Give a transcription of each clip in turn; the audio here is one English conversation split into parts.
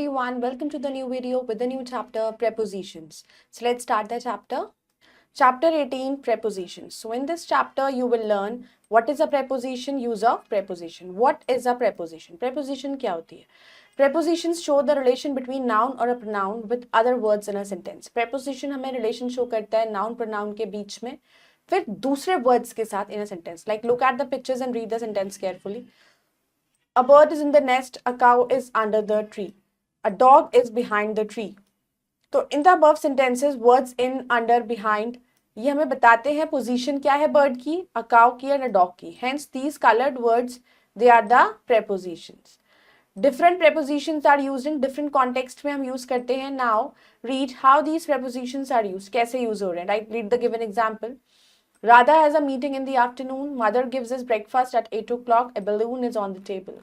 everyone, welcome to the new video with the new chapter, prepositions. So let's start the chapter. Chapter 18, prepositions. So in this chapter, you will learn what is a preposition, use of preposition. What is a preposition? Preposition क्या होती है? Prepositions show the relation between noun or a pronoun with other words in a sentence. Preposition हमें relation show करता है noun pronoun के बीच में फिर दूसरे words के साथ in a sentence. Like look at the pictures and read the sentence carefully. A bird is in the nest, a cow is under the tree. A dog is behind the tree. तो in the above sentences words in under behind ये हमें बताते हैं position क्या है bird की, a cow की and a dog की. Hence these coloured words they are the prepositions. Different prepositions are used in different context में हम यूज करते हैं. Now read how these prepositions are used, कैसे यूज हो रहे हैं. Right, read the given example. Radha has a meeting in the afternoon. Mother gives us breakfast at 8 o'clock. A balloon is on the table.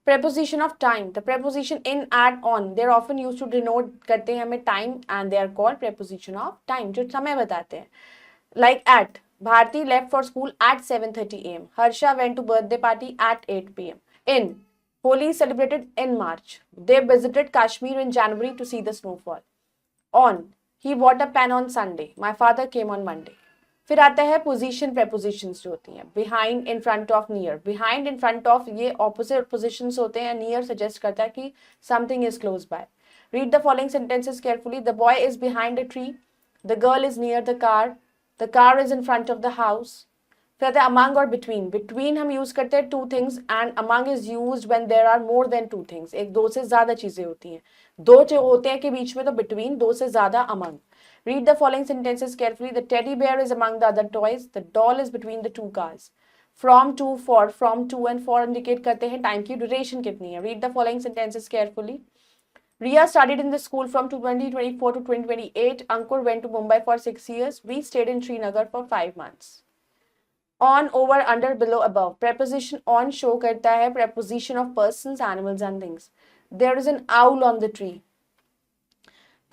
Preposition of time. The preposition in, at, on. They are often used to denote करते हैं हमें time and they are called preposition of time. जो समय बताते हैं. Like at. Bharti left for school at 7:30 a.m. Harsha went to birthday party at 8 p.m. In. Holi is celebrated in March. They visited Kashmir in January to see the snowfall. On. He bought a pen on Sunday. My father came on Monday. फिर आता है position prepositions जो होती हैं. Behind, in front of, near. Behind, in front of ये opposite positions होते हैं. Near suggest करता है कि something is close by. Read the following sentences carefully. The boy is behind a tree. The girl is near the car. The car is in front of the house. फिर आता है among और between. Between हम use करते हैं two things and among is used when there are more than two things. एक दो से ज्यादा चीजें होती हैं. दो जो होते हैं के बीच में तो बिटवीन, दो से ज्यादा among. Read the following sentences carefully. The teddy bear is among the other toys. The doll is between the two cars. From, to, for. From, to and for indicate करते हैं टाइम की duration कितनी है. Read the following sentences carefully. Riya studied in the school from 2024 to 2028. Ankur went to Mumbai for 6 years. We stayed in Srinagar for 5 months. On, over, under, below, above. Preposition on show करता है preposition of persons, animals and things. There is an owl on the tree.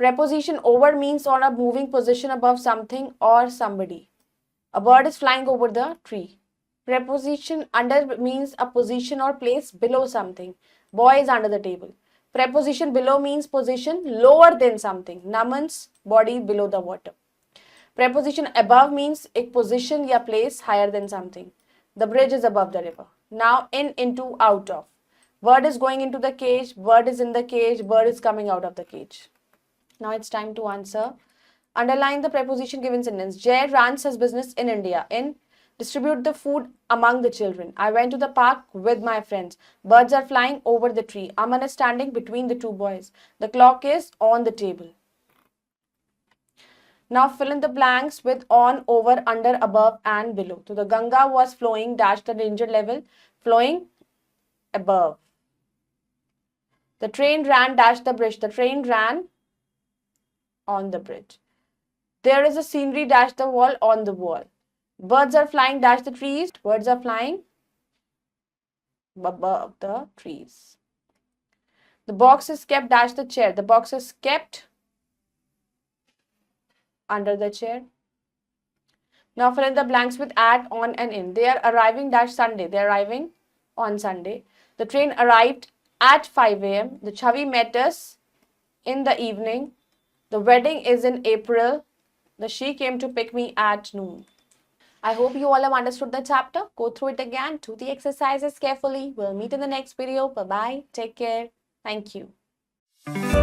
Preposition over means on a moving position above something or somebody. A bird is flying over the tree. Preposition under means a position or place below something. Boy is under the table. Preposition below means position lower than something. Naman's body below the water. Preposition above means a position या place higher than something. The bridge is above the river. Now in, into, out of. Bird is going into the cage. Bird is in the cage. Bird is coming out of the cage. Now it's time to answer. Underline the preposition given sentence. Jay runs his business in India. In, distribute the food among the children. I went to the park with my friends. Birds are flying over the tree. Aman is standing between the two boys. The clock is on the table. Now fill in the blanks with on, over, under, above and below. So the Ganga was flowing dash the danger level, flowing above. The train ran dash the bridge. The train ran on the bridge. There is a scenery dash the wall on the wall. Birds are flying dash the trees. Birds are flying above the trees. The box is kept dash the chair. The box is kept under the chair. Now fill in the blanks with at, on and in. They are arriving dash Sunday. They are arriving on Sunday. The train arrived at 5 a.m. The Chavi met us in the evening. The wedding is in April. The she came to pick me at noon. I hope you all have understood the chapter. Go through it again. Do the exercises carefully. We'll meet in the next video. Bye-bye. Take care. Thank you.